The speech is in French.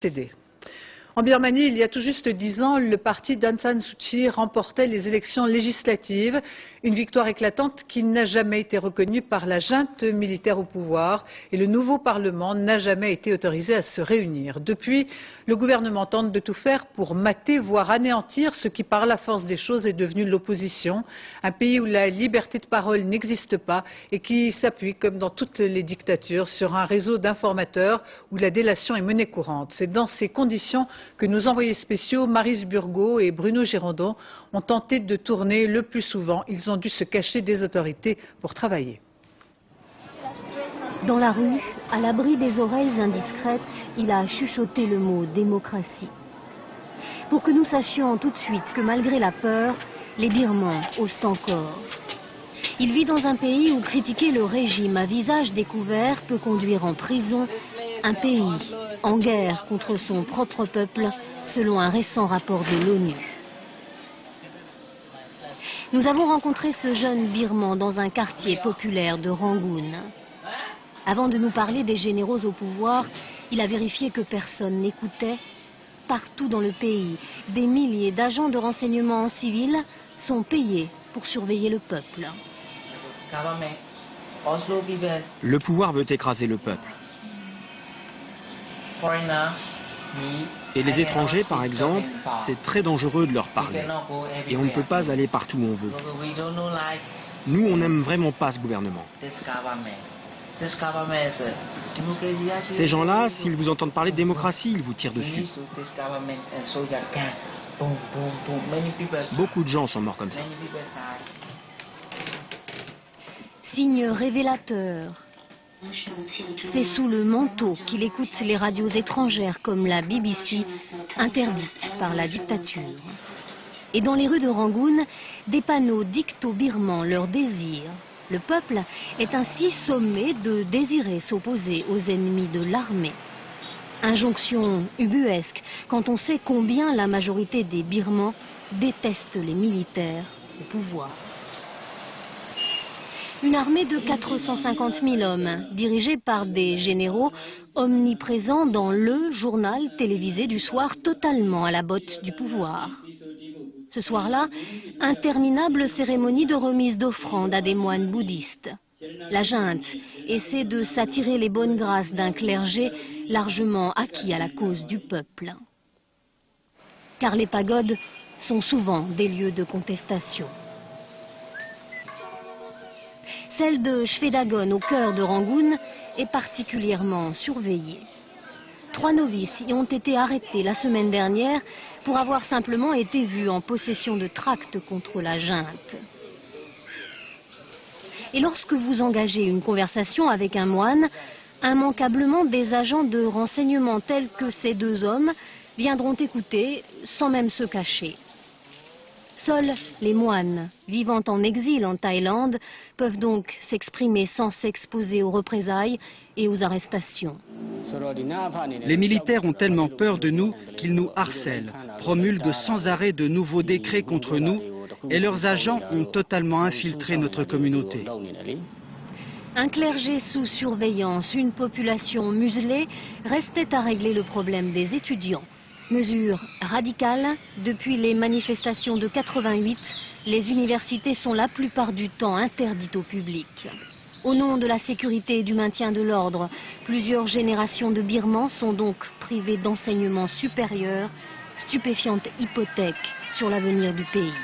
cédé. En Birmanie, il y a tout juste 10 ans, le parti d'Aung San Suu Kyi remportait les élections législatives, une victoire éclatante qui n'a jamais été reconnue par la junte militaire au pouvoir et le nouveau Parlement n'a jamais été autorisé à se réunir. Depuis, le gouvernement tente de tout faire pour mater, voire anéantir ce qui par la force des choses est devenu l'opposition, un pays où la liberté de parole n'existe pas et qui s'appuie, comme dans toutes les dictatures, sur un réseau d'informateurs où la délation est monnaie courante. C'est dans ces conditions que nos envoyés spéciaux, Maryse Burgot et Bruno Girondon, ont tenté de tourner le plus souvent. Ils ont dû se cacher des autorités pour travailler. Dans la rue, à l'abri des oreilles indiscrètes, il a chuchoté le mot démocratie. Pour que nous sachions tout de suite que malgré la peur, les Birmans osent encore. Il vit dans un pays où critiquer le régime à visage découvert peut conduire en prison, un pays en guerre contre son propre peuple, selon un récent rapport de l'ONU. Nous avons rencontré ce jeune Birman dans un quartier populaire de Rangoon. Avant de nous parler des généraux au pouvoir, il a vérifié que personne n'écoutait. Partout dans le pays, des milliers d'agents de renseignement civils sont payés pour surveiller le peuple. Le pouvoir veut écraser le peuple. Et les étrangers, par exemple, c'est très dangereux de leur parler. Et on ne peut pas aller partout où on veut. Nous, on n'aime vraiment pas ce gouvernement. Ces gens-là, s'ils vous entendent parler de démocratie, ils vous tirent dessus. Beaucoup de gens sont morts comme ça. Signe révélateur. C'est sous le manteau qu'il écoute les radios étrangères comme la BBC, interdites par la dictature. Et dans les rues de Rangoon, des panneaux dictent aux Birmans leurs désirs. Le peuple est ainsi sommé de désirer s'opposer aux ennemis de l'armée. Injonction ubuesque quand on sait combien la majorité des Birmans détestent les militaires au pouvoir. Une armée de 450 000 hommes, dirigée par des généraux omniprésents dans le journal télévisé du soir, totalement à la botte du pouvoir. Ce soir-là, interminable cérémonie de remise d'offrandes à des moines bouddhistes. La junte essaie de s'attirer les bonnes grâces d'un clergé largement acquis à la cause du peuple. Car les pagodes sont souvent des lieux de contestation. Celle de Shwedagon, au cœur de Rangoon, est particulièrement surveillée. 3 novices y ont été arrêtés la semaine dernière pour avoir simplement été vus en possession de tracts contre la junte. Et lorsque vous engagez une conversation avec un moine, immanquablement des agents de renseignement tels que ces 2 hommes viendront écouter sans même se cacher. Seuls les moines, vivant en exil en Thaïlande, peuvent donc s'exprimer sans s'exposer aux représailles et aux arrestations. Les militaires ont tellement peur de nous qu'ils nous harcèlent, promulguent sans arrêt de nouveaux décrets contre nous et leurs agents ont totalement infiltré notre communauté. Un clergé sous surveillance, une population muselée, restait à régler le problème des étudiants. Mesure radicale, depuis les manifestations de 88, les universités sont la plupart du temps interdites au public. Au nom de la sécurité et du maintien de l'ordre, plusieurs générations de Birmans sont donc privées d'enseignement supérieur, stupéfiante hypothèque sur l'avenir du pays.